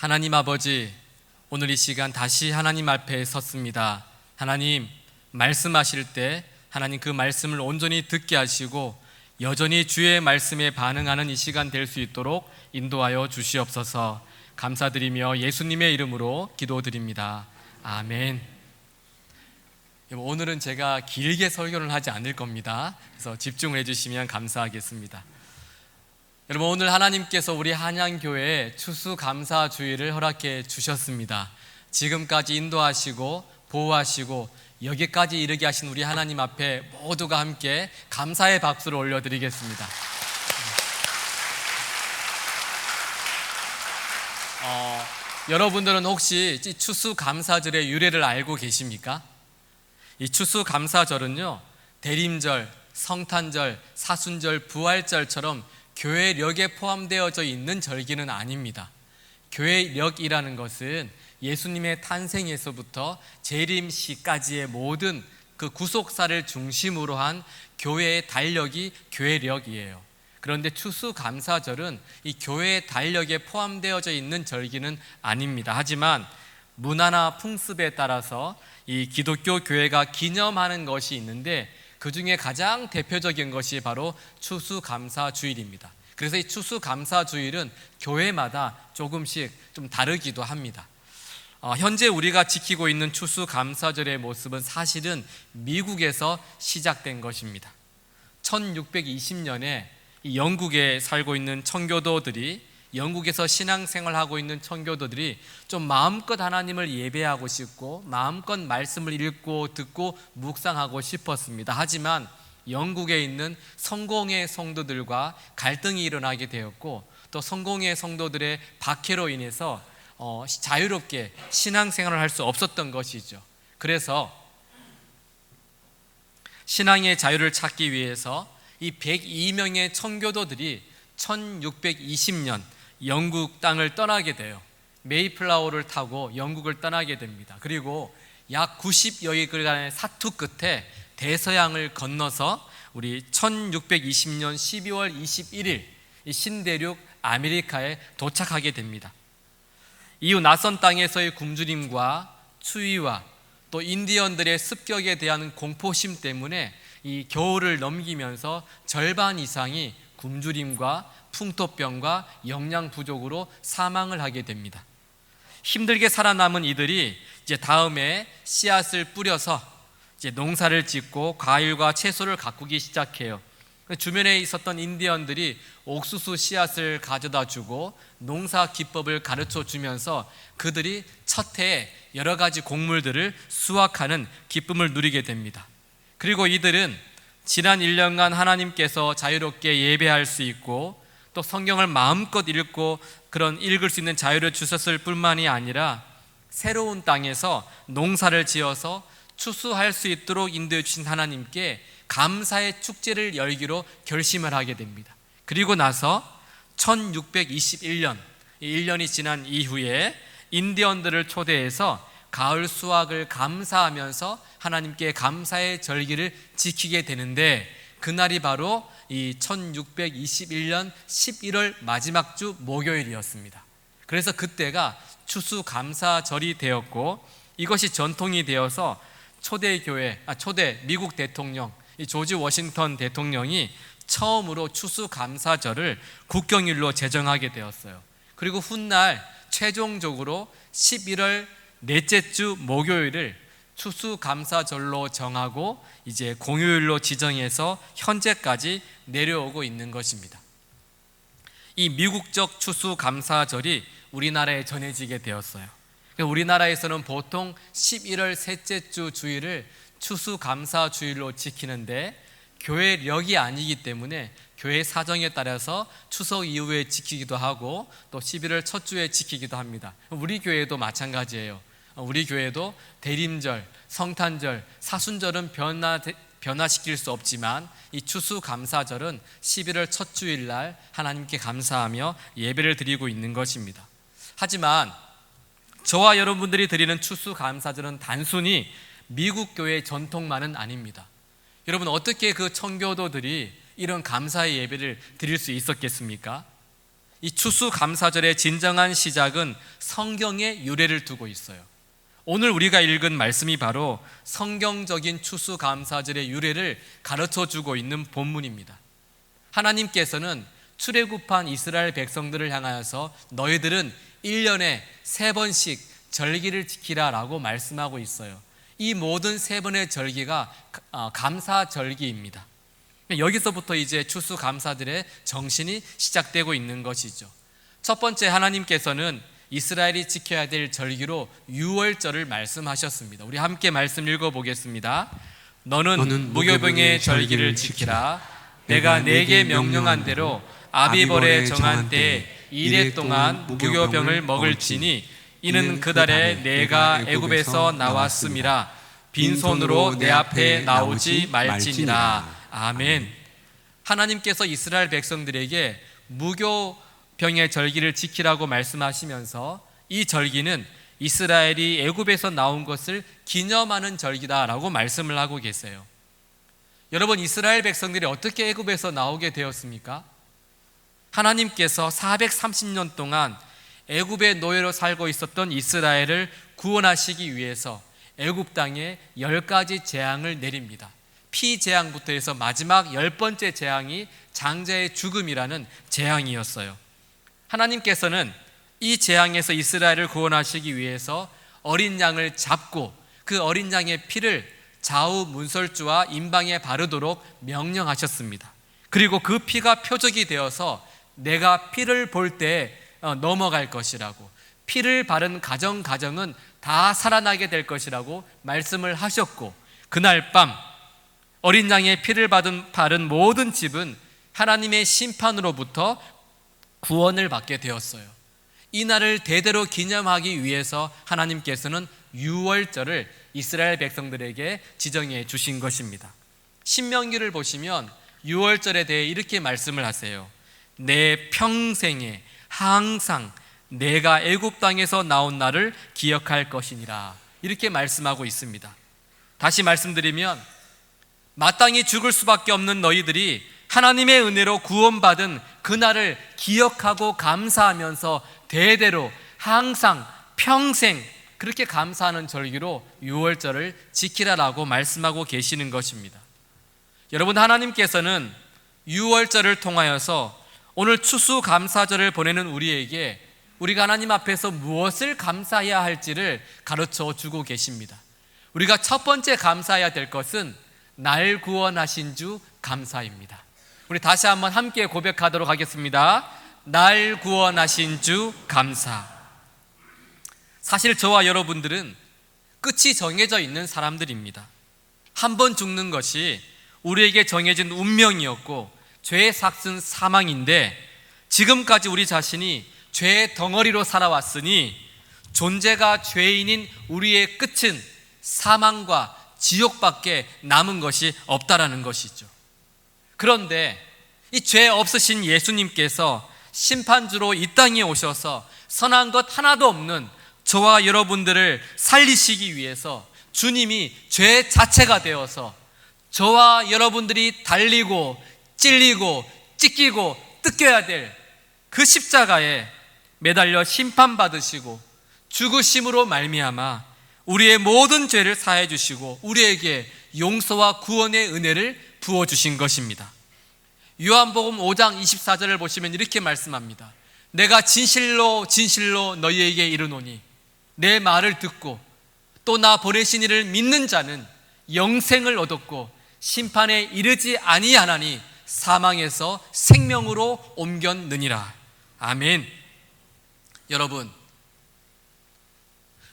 하나님 아버지, 오늘 이 시간 다시 하나님 앞에 섰습니다. 하나님, 말씀하실 때 하나님 그 말씀을 온전히 듣게 하시고 여전히 주의 말씀에 반응하는 이 시간 될 수 있도록 인도하여 주시옵소서. 감사드리며 예수님의 이름으로 기도드립니다. 아멘. 오늘은 제가 길게 설교를 하지 않을 겁니다. 그래서 집중을 해주시면 감사하겠습니다. 여러분, 오늘 하나님께서 우리 한양교회에 추수감사주일을 허락해 주셨습니다. 지금까지 인도하시고 보호하시고 여기까지 이르게 하신 우리 하나님 앞에 모두가 함께 감사의 박수를 올려드리겠습니다. 여러분들은 혹시 추수감사절의 유래를 알고 계십니까? 이 추수감사절은요, 대림절, 성탄절, 사순절, 부활절처럼 교회력에 포함되어져 있는 절기는 아닙니다. 교회력이라는 것은 예수님의 탄생에서부터 재림시까지의 모든 그 구속사를 중심으로 한 교회의 달력이 교회력이에요. 그런데 추수감사절은 이 교회의 달력에 포함되어져 있는 절기는 아닙니다. 하지만 문화나 풍습에 따라서 이 기독교 교회가 기념하는 것이 있는데 그 중에 가장 대표적인 것이 바로 추수감사주일입니다. 그래서 이 추수감사주일은 교회마다 조금씩 좀 다르기도 합니다. 현재 우리가 지키고 있는 추수감사절의 모습은 사실은 미국에서 시작된 것입니다. 1620년에 영국에 살고 있는 청교도들이, 영국에서 신앙생활하고 있는 청교도들이 좀 마음껏 하나님을 예배하고 싶고 마음껏 말씀을 읽고 듣고 묵상하고 싶었습니다. 하지만 영국에 있는 성공의 성도들과 갈등이 일어나게 되었고 또 성공의 성도들의 박해로 인해서 자유롭게 신앙생활을 할 수 없었던 것이죠. 그래서 신앙의 자유를 찾기 위해서 이 102명의 청교도들이 1620년 영국 땅을 떠나게 돼요. 메이플라워를 타고 영국을 떠나게 됩니다. 그리고 약 90여일간의 사투 끝에 대서양을 건너서 우리 1620년 12월 21일 이 신대륙 아메리카에 도착하게 됩니다. 이후 낯선 땅에서의 굶주림과 추위와 또 인디언들의 습격에 대한 공포심 때문에 이 겨울을 넘기면서 절반 이상이 굶주림과 풍토병과 영양 부족으로 사망을 하게 됩니다. 힘들게 살아남은 이들이 이제 다음에 씨앗을 뿌려서 이제 농사를 짓고 과일과 채소를 가꾸기 시작해요. 주변에 있었던 인디언들이 옥수수 씨앗을 가져다 주고 농사 기법을 가르쳐 주면서 그들이 첫 해에 여러 가지 곡물들을 수확하는 기쁨을 누리게 됩니다. 그리고 이들은 지난 1년간 하나님께서 자유롭게 예배할 수 있고 또 성경을 마음껏 읽고 그런 읽을 수 있는 자유를 주셨을 뿐만이 아니라 새로운 땅에서 농사를 지어서 추수할 수 있도록 인도해 주신 하나님께 감사의 축제를 열기로 결심을 하게 됩니다. 그리고 나서 1621년 1년이 지난 이후에 인디언들을 초대해서 가을 수확을 감사하면서 하나님께 감사의 절기를 지키게 되는데 그날이 바로 이 1621년 11월 마지막 주 목요일이었습니다. 그래서 그때가 추수감사절이 되었고 이것이 전통이 되어서 초대 미국 대통령 이 조지 워싱턴 대통령이 처음으로 추수감사절을 국경일로 제정하게 되었어요. 그리고 훗날 최종적으로 11월 넷째 주 목요일을 추수감사절로 정하고 이제 공휴일로 지정해서 현재까지 내려오고 있는 것입니다. 이 미국적 추수감사절이 우리나라에 전해지게 되었어요. 우리나라에서는 보통 11월 셋째 주 주일을 추수감사주일로 지키는데 교회력이 아니기 때문에 교회 사정에 따라서 추석 이후에 지키기도 하고 또 11월 첫 주에 지키기도 합니다. 우리 교회도 마찬가지예요. 우리 교회도 대림절, 성탄절, 사순절은 변화시킬 수 없지만 이 추수감사절은 11월 첫 주일날 하나님께 감사하며 예배를 드리고 있는 것입니다. 하지만 저와 여러분들이 드리는 추수감사절은 단순히 미국 교회의 전통만은 아닙니다. 여러분, 어떻게 그 청교도들이 이런 감사의 예배를 드릴 수 있었겠습니까? 이 추수감사절의 진정한 시작은 성경에 유래를 두고 있어요. 오늘 우리가 읽은 말씀이 바로 성경적인 추수감사절의 유래를 가르쳐주고 있는 본문입니다. 하나님께서는 출애굽한 이스라엘 백성들을 향하여서 너희들은 1년에 3번씩 절기를 지키라 라고 말씀하고 있어요. 이 모든 3번의 절기가 감사절기입니다. 여기서부터 이제 추수감사들의 정신이 시작되고 있는 것이죠. 첫 번째, 하나님께서는 이스라엘이 지켜야 될 절기로 유월절을 말씀하셨습니다. 우리 함께 말씀 읽어보겠습니다. 너는 무교병의 절기를 지키라. 내가 네게 명령한 대로 아비벌에 정한 때에 이래 동안 무교병을 먹을지니 이는 그달에 내가 애굽에서 나왔음이라. 빈손으로 내 앞에 나오지 말지니라. 아멘. 하나님께서 이스라엘 백성들에게 무교병의 절기를 지키라고 말씀하시면서 이 절기는 이스라엘이 애굽에서 나온 것을 기념하는 절기다라고 말씀을 하고 계세요. 여러분, 이스라엘 백성들이 어떻게 애굽에서 나오게 되었습니까? 하나님께서 430년 동안 애굽의 노예로 살고 있었던 이스라엘을 구원하시기 위해서 애굽 땅에 10가지 재앙을 내립니다. 피재앙부터 해서 마지막 10번째 재앙이 장자의 죽음이라는 재앙이었어요. 하나님께서는 이 재앙에서 이스라엘을 구원하시기 위해서 어린 양을 잡고 그 어린 양의 피를 좌우 문설주와 임방에 바르도록 명령하셨습니다. 그리고 그 피가 표적이 되어서 내가 피를 볼 때 넘어갈 것이라고, 피를 바른 가정은 다 살아나게 될 것이라고 말씀을 하셨고, 그날 밤 어린 양의 피를 바른 모든 집은 하나님의 심판으로부터 구원을 받게 되었어요. 이 날을 대대로 기념하기 위해서 하나님께서는 유월절을 이스라엘 백성들에게 지정해 주신 것입니다. 신명기를 보시면 유월절에 대해 이렇게 말씀을 하세요. 내 평생에 항상 내가 애굽 땅에서 나온 날을 기억할 것이니라. 이렇게 말씀하고 있습니다. 다시 말씀드리면 마땅히 죽을 수밖에 없는 너희들이 하나님의 은혜로 구원받은 그날을 기억하고 감사하면서 대대로 항상 평생 그렇게 감사하는 절기로 유월절을 지키라라고 말씀하고 계시는 것입니다. 여러분, 하나님께서는 유월절을 통하여서 오늘 추수감사절을 보내는 우리에게 우리가 하나님 앞에서 무엇을 감사해야 할지를 가르쳐 주고 계십니다. 우리가 첫 번째 감사해야 될 것은 날 구원하신 주 감사입니다. 우리 다시 한번 함께 고백하도록 하겠습니다. 날 구원하신 주 감사. 사실 저와 여러분들은 끝이 정해져 있는 사람들입니다. 한 번 죽는 것이 우리에게 정해진 운명이었고 죄의 삭은 사망인데, 지금까지 우리 자신이 죄의 덩어리로 살아왔으니 존재가 죄인인 우리의 끝은 사망과 지옥밖에 남은 것이 없다라는 것이죠. 그런데 이 죄 없으신 예수님께서 심판주로 이 땅에 오셔서 선한 것 하나도 없는 저와 여러분들을 살리시기 위해서 주님이 죄 자체가 되어서 저와 여러분들이 달리고 찔리고 찢기고 뜯겨야 될 그 십자가에 매달려 심판받으시고 죽으심으로 말미암아 우리의 모든 죄를 사해 주시고 우리에게 용서와 구원의 은혜를 부어주신 것입니다. 요한복음 5장 24절을 보시면 이렇게 말씀합니다. 내가 진실로 진실로 너희에게 이르노니 내 말을 듣고 또 나 보내신 이를 믿는 자는 영생을 얻었고 심판에 이르지 아니하나니 사망에서 생명으로 옮겼느니라. 아멘. 여러분,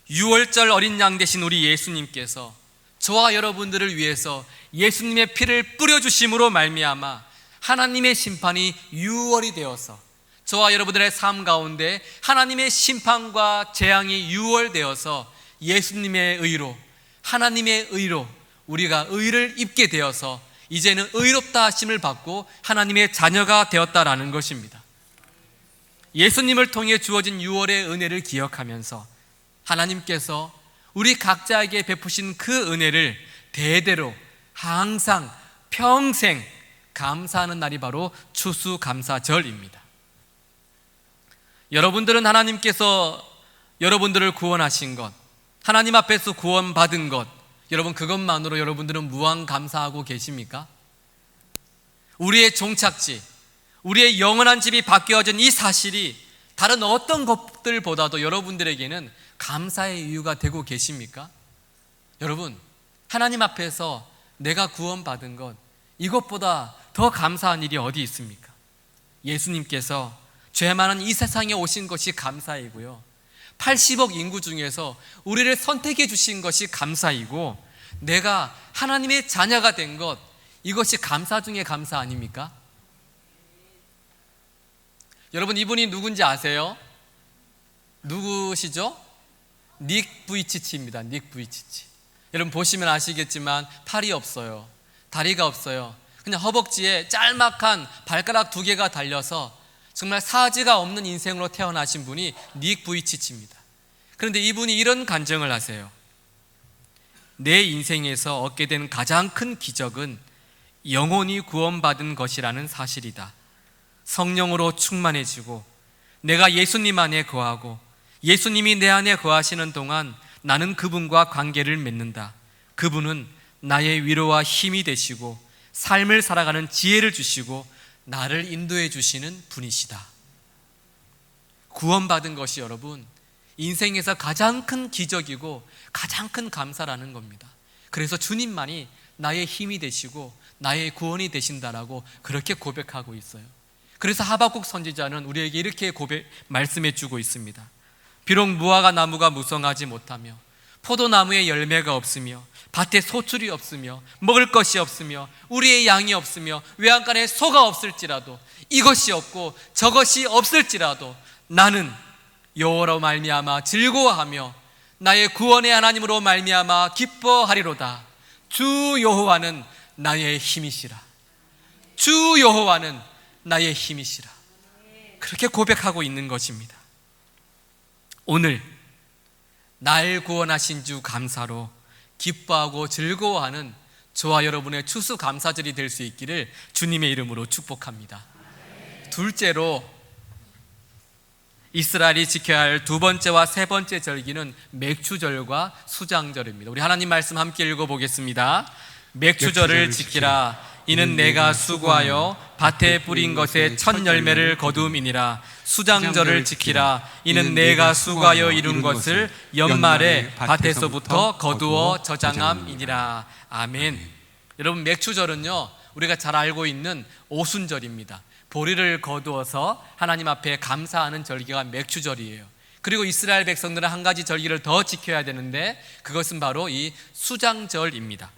유월절 어린 양 되신 우리 예수님께서 저와 여러분들을 위해서 예수님의 피를 뿌려주심으로 말미암아 하나님의 심판이 유월이 되어서 저와 여러분들의 삶 가운데 하나님의 심판과 재앙이 유월되어서 예수님의 의로, 하나님의 의로 우리가 의를 입게 되어서 이제는 의롭다 하심을 받고 하나님의 자녀가 되었다라는 것입니다. 예수님을 통해 주어진 유월의 은혜를 기억하면서 하나님께서 우리 각자에게 베푸신 그 은혜를 대대로 항상 평생 감사하는 날이 바로 추수감사절입니다. 여러분들은 하나님께서 여러분들을 구원하신 것, 하나님 앞에서 구원받은 것, 여러분 그것만으로 여러분들은 무한 감사하고 계십니까? 우리의 종착지, 우리의 영원한 집이 바뀌어진 이 사실이 다른 어떤 것들보다도 여러분들에게는 감사의 이유가 되고 계십니까? 여러분, 하나님 앞에서 내가 구원받은 것, 이것보다 더 감사한 일이 어디 있습니까? 예수님께서 죄 많은 이 세상에 오신 것이 감사이고요, 80억 인구 중에서 우리를 선택해 주신 것이 감사이고, 내가 하나님의 자녀가 된 것, 이것이 감사 중에 감사 아닙니까? 여러분, 이분이 누군지 아세요? 누구시죠? 닉 부이치치입니다. 닉 부이치치. 여러분 보시면 아시겠지만 팔이 없어요, 다리가 없어요. 그냥 허벅지에 짤막한 발가락 2개가 달려서 정말 사지가 없는 인생으로 태어나신 분이 닉 부이치치입니다. 그런데 이분이 이런 간증을 하세요. 내 인생에서 얻게 된 가장 큰 기적은 영혼이 구원받은 것이라는 사실이다. 성령으로 충만해지고 내가 예수님 안에 거하고 예수님이 내 안에 거하시는 동안 나는 그분과 관계를 맺는다. 그분은 나의 위로와 힘이 되시고 삶을 살아가는 지혜를 주시고 나를 인도해 주시는 분이시다. 구원받은 것이 여러분 인생에서 가장 큰 기적이고 가장 큰 감사라는 겁니다. 그래서 주님만이 나의 힘이 되시고 나의 구원이 되신다라고 그렇게 고백하고 있어요. 그래서 하박국 선지자는 우리에게 이렇게 말씀해 주고 있습니다. 비록 무화과 나무가 무성하지 못하며 포도나무에 열매가 없으며 밭에 소출이 없으며 먹을 것이 없으며 우리의 양이 없으며 외양간에 소가 없을지라도, 이것이 없고 저것이 없을지라도 나는 여호와로 말미암아 즐거워하며 나의 구원의 하나님으로 말미암아 기뻐하리로다. 주 여호와는 나의 힘이시라. 주 여호와는 나의 힘이시라. 그렇게 고백하고 있는 것입니다. 오늘 날 구원하신 주 감사로 기뻐하고 즐거워하는 저와 여러분의 추수감사절이 될 수 있기를 주님의 이름으로 축복합니다. 둘째로 이스라엘이 지켜야 할 2번째와 3번째 절기는 맥추절과 수장절입니다. 우리 하나님 말씀 함께 읽어보겠습니다. 맥추절을 지키라. 이는 내가 수고하여 밭에 뿌린 것에 첫 열매를 거두음이니라. 수장절을 지키라. 이는 내가 수고하여 이룬 것을 연말에 밭에서부터 거두어 저장함이니라. 아멘. 여러분, 맥추절은요 우리가 잘 알고 있는 오순절입니다. 보리를 거두어서 하나님 앞에 감사하는 절기가 맥추절이에요. 그리고 이스라엘 백성들은 한 가지 절기를 더 지켜야 되는데 그것은 바로 이 수장절입니다.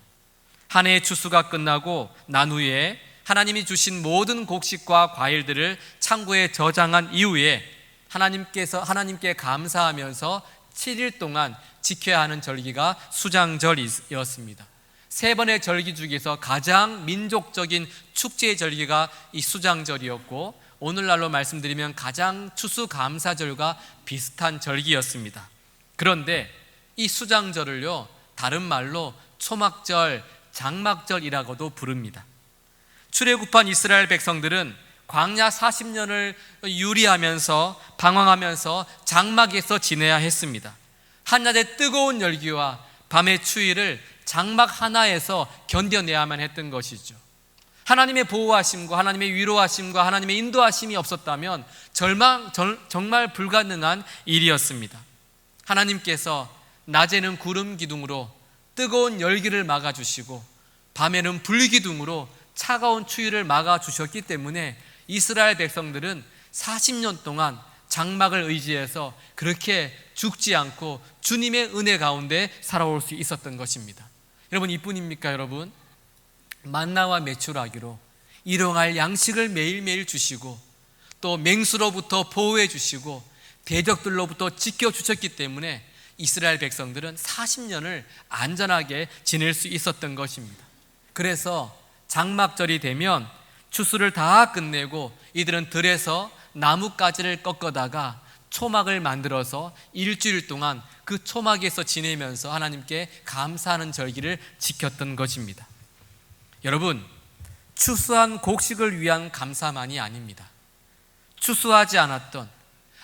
한 해의 추수가 끝나고 난 후에 하나님이 주신 모든 곡식과 과일들을 창고에 저장한 이후에 하나님께 감사하면서 7일 동안 지켜야 하는 절기가 수장절이었습니다. 3번의 절기 중에서 가장 민족적인 축제의 절기가 이 수장절이었고, 오늘날로 말씀드리면 가장 추수감사절과 비슷한 절기였습니다. 그런데 이 수장절을요 다른 말로 초막절, 장막절이라고도 부릅니다. 출애굽한 이스라엘 백성들은 광야 40년을 유리하면서 방황하면서 장막에서 지내야 했습니다. 한낮의 뜨거운 열기와 밤의 추위를 장막 하나에서 견뎌내야만 했던 것이죠. 하나님의 보호하심과 하나님의 위로하심과 하나님의 인도하심이 없었다면 정말 불가능한 일이었습니다. 하나님께서 낮에는 구름 기둥으로 뜨거운 열기를 막아주시고 밤에는 불기둥으로 차가운 추위를 막아주셨기 때문에 이스라엘 백성들은 40년 동안 장막을 의지해서 그렇게 죽지 않고 주님의 은혜 가운데 살아올 수 있었던 것입니다. 여러분, 이뿐입니까? 여러분, 만나와 메추라기로 일용할 양식을 매일매일 주시고 또 맹수로부터 보호해 주시고 대적들로부터 지켜주셨기 때문에 이스라엘 백성들은 40년을 안전하게 지낼 수 있었던 것입니다. 그래서 장막절이 되면 추수를 다 끝내고 이들은 들에서 나뭇가지를 꺾어다가 초막을 만들어서 일주일 동안 그 초막에서 지내면서 하나님께 감사하는 절기를 지켰던 것입니다. 여러분, 추수한 곡식을 위한 감사만이 아닙니다. 추수하지 않았던,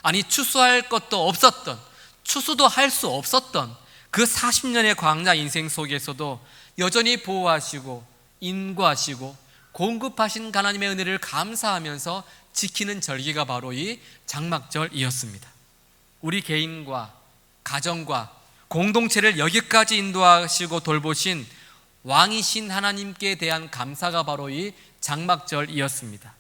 아니 추수할 것도 없었던, 추수도 할 수 없었던 그 40년의 광야 인생 속에서도 여전히 보호하시고 인도하시고 공급하신 하나님의 은혜를 감사하면서 지키는 절기가 바로 이 장막절이었습니다. 우리 개인과 가정과 공동체를 여기까지 인도하시고 돌보신 왕이신 하나님께 대한 감사가 바로 이 장막절이었습니다.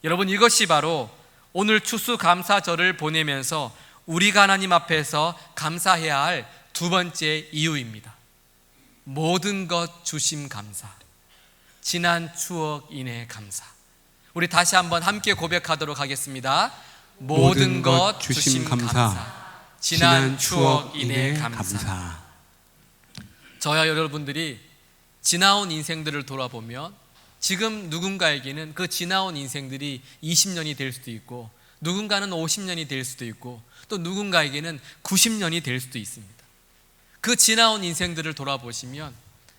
여러분, 이것이 바로 오늘 추수감사절을 보내면서 우리가 하나님 앞에서 감사해야 할 두 번째 이유입니다. 모든 것 주심 감사, 지난 추억 인해 감사. 우리 다시 한번 함께 고백하도록 하겠습니다. 모든 것 주심 감사, 지난 추억 인해 감사. 저와 여러분들이 지나온 인생들을 돌아보면 지금 누군가에게는 그 지나온 인생들이 20년이 될 수도 있고, 누군가는 50년이 될 수도 있고, 또 누군가에게는 90년이 될 수도 있습니다. 그 지나온 인생들을 돌아보시면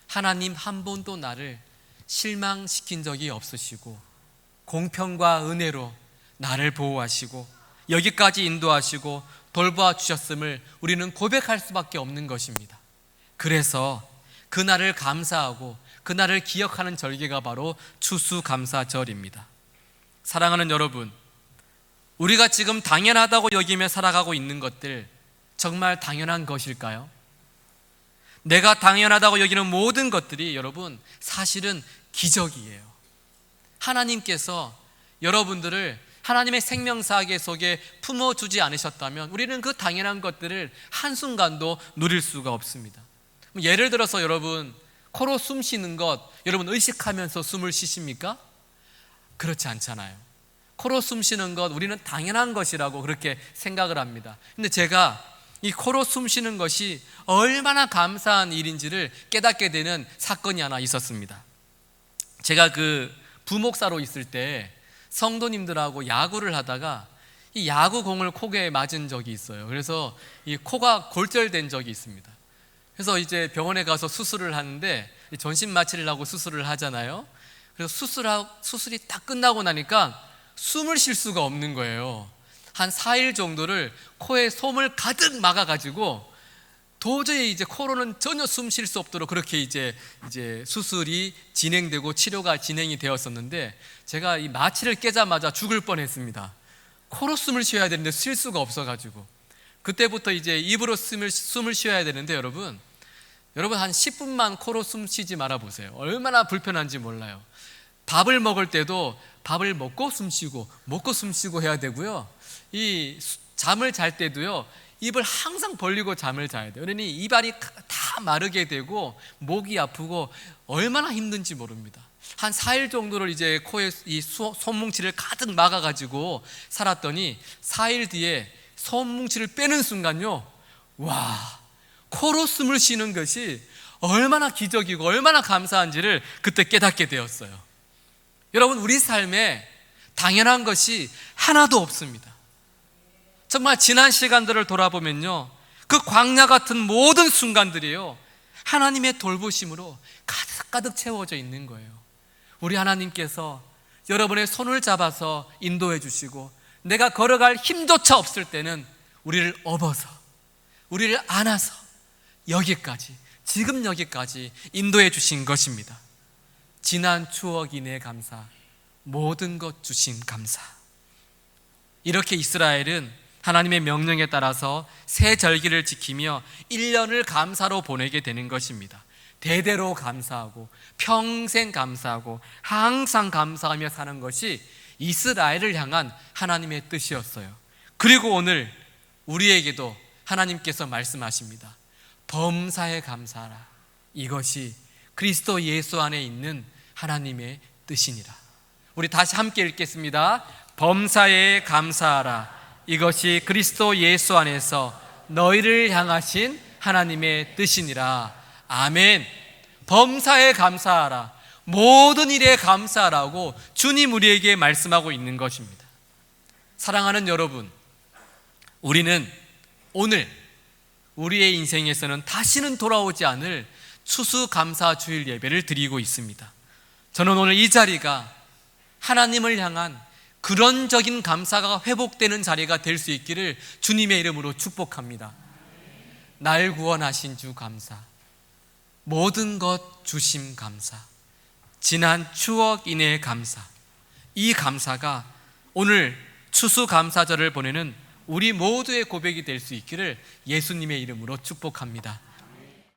하나님 한 번도 나를 실망시킨 적이 없으시고 공평과 은혜로 나를 보호하시고 여기까지 인도하시고 돌보아 주셨음을 우리는 고백할 수밖에 없는 것입니다. 그래서 그날을 감사하고 그날을 기억하는 절기가 바로 추수감사절입니다. 사랑하는 여러분, 우리가 지금 당연하다고 여기며 살아가고 있는 것들 정말 당연한 것일까요? 내가 당연하다고 여기는 모든 것들이 여러분 사실은 기적이에요. 하나님께서 여러분들을 하나님의 생명사계 속에 품어주지 않으셨다면 우리는 그 당연한 것들을 한순간도 누릴 수가 없습니다. 예를 들어서 여러분, 코로 숨 쉬는 것 여러분 의식하면서 숨을 쉬십니까? 그렇지 않잖아요. 코로 숨 쉬는 것 우리는 당연한 것이라고 그렇게 생각을 합니다. 근데 제가 이 코로 숨 쉬는 것이 얼마나 감사한 일인지를 깨닫게 되는 사건이 하나 있었습니다. 제가 그 부목사로 있을 때 성도님들하고 야구를 하다가 이 야구공을 코에 맞은 적이 있어요. 그래서 이 코가 골절된 적이 있습니다. 그래서 이제 병원에 가서 수술을 하는데 전신 마취를 하고 수술을 하잖아요. 그래서 수술이 딱 끝나고 나니까 숨을 쉴 수가 없는 거예요. 한 4일 정도를 코에 솜을 가득 막아가지고 도저히 이제 코로는 전혀 숨 쉴 수 없도록 그렇게 이제 수술이 진행되고 치료가 진행이 되었었는데 제가 이 마취를 깨자마자 죽을 뻔했습니다. 코로 숨을 쉬어야 되는데 쉴 수가 없어가지고 그때부터 이제 입으로 숨을 쉬어야 되는데 여러분 한 10분만 코로 숨 쉬지 말아 보세요. 얼마나 불편한지 몰라요. 밥을 먹을 때도 밥을 먹고 숨 쉬고 해야 되고요. 이 잠을 잘 때도요, 입을 항상 벌리고 잠을 자야 돼요. 그러니 입안이 다 마르게 되고 목이 아프고 얼마나 힘든지 모릅니다. 한 4일 정도를 이제 코에 이 손뭉치를 가득 막아가지고 살았더니 4일 뒤에 손뭉치를 빼는 순간요, 와, 코로 숨을 쉬는 것이 얼마나 기적이고 얼마나 감사한지를 그때 깨닫게 되었어요. 여러분, 우리 삶에 당연한 것이 하나도 없습니다. 정말 지난 시간들을 돌아보면요, 그 광야 같은 모든 순간들이요, 하나님의 돌보심으로 가득가득 채워져 있는 거예요. 우리 하나님께서 여러분의 손을 잡아서 인도해 주시고 내가 걸어갈 힘조차 없을 때는 우리를 업어서 우리를 안아서 여기까지, 지금 여기까지 인도해 주신 것입니다. 지난 추억 인해 감사, 모든 것 주신 감사. 이렇게 이스라엘은 하나님의 명령에 따라서 새 절기를 지키며 1년을 감사로 보내게 되는 것입니다. 대대로 감사하고 평생 감사하고 항상 감사하며 사는 것이 이스라엘을 향한 하나님의 뜻이었어요. 그리고 오늘 우리에게도 하나님께서 말씀하십니다. 범사에 감사하라. 이것이 그리스도 예수 안에 있는 하나님의 뜻이니라. 우리 다시 함께 읽겠습니다. 범사에 감사하라. 이것이 그리스도 예수 안에서 너희를 향하신 하나님의 뜻이니라. 아멘. 범사에 감사하라. 모든 일에 감사하라고 주님 우리에게 말씀하고 있는 것입니다. 사랑하는 여러분, 우리는 오늘 우리의 인생에서는 다시는 돌아오지 않을 추수감사 주일 예배를 드리고 있습니다. 저는 오늘 이 자리가 하나님을 향한 근원적인 감사가 회복되는 자리가 될 수 있기를 주님의 이름으로 축복합니다. 날 구원하신 주 감사, 모든 것 주심 감사, 지난 추억 인해 감사, 이 감사가 오늘 추수감사절을 보내는 우리 모두의 고백이 될 수 있기를 예수님의 이름으로 축복합니다.